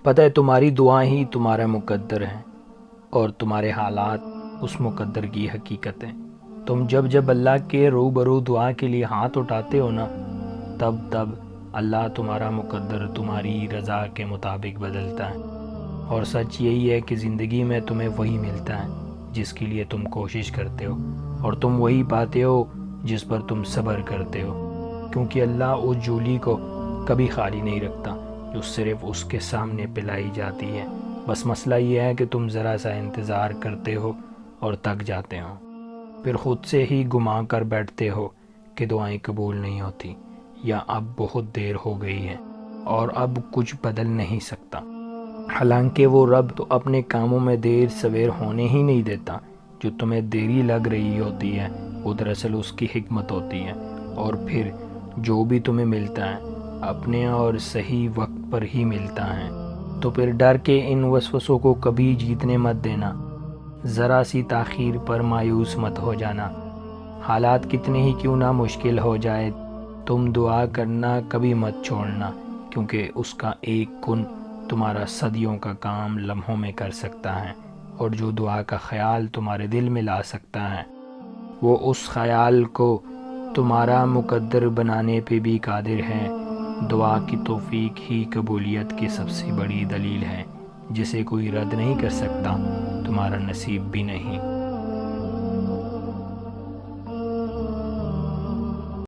پتہ ہے تمہاری دعائیں ہی تمہارا مقدر ہیں اور تمہارے حالات اس مقدر کی حقیقت ہیں۔ تم جب اللہ کے روبرو دعا کے لیے ہاتھ اٹھاتے ہو نا، تب اللہ تمہارا مقدر تمہاری رضا کے مطابق بدلتا ہے۔ اور سچ یہی ہے کہ زندگی میں تمہیں وہی ملتا ہے جس کے لیے تم کوشش کرتے ہو، اور تم وہی پاتے ہو جس پر تم صبر کرتے ہو، کیونکہ اللہ اس جھولی کو کبھی خالی نہیں رکھتا جو صرف اس کے سامنے پلائی جاتی ہے۔ بس مسئلہ یہ ہے کہ تم ذرا سا انتظار کرتے ہو اور تک جاتے ہو، پھر خود سے ہی گما کر بیٹھتے ہو کہ دعائیں قبول نہیں ہوتی، یا اب بہت دیر ہو گئی ہے اور اب کچھ بدل نہیں سکتا۔ حالانکہ وہ رب تو اپنے کاموں میں دیر سویر ہونے ہی نہیں دیتا۔ جو تمہیں دیری لگ رہی ہوتی ہے وہ دراصل اس کی حکمت ہوتی ہے، اور پھر جو بھی تمہیں ملتا ہے اپنے اور صحیح وقت پر ہی ملتا ہے۔ تو پھر ڈر کے ان وسوسوں کو کبھی جیتنے مت دینا، ذرا سی تاخیر پر مایوس مت ہو جانا۔ حالات کتنے ہی کیوں نہ مشکل ہو جائے، تم دعا کرنا کبھی مت چھوڑنا، کیونکہ اس کا ایک کن تمہارا صدیوں کا کام لمحوں میں کر سکتا ہے، اور جو دعا کا خیال تمہارے دل میں لا سکتا ہے وہ اس خیال کو تمہارا مقدر بنانے پہ بھی قادر ہے۔ دعا کی توفیق ہی قبولیت کی سب سے بڑی دلیل ہے، جسے کوئی رد نہیں کر سکتا، تمہارا نصیب بھی نہیں۔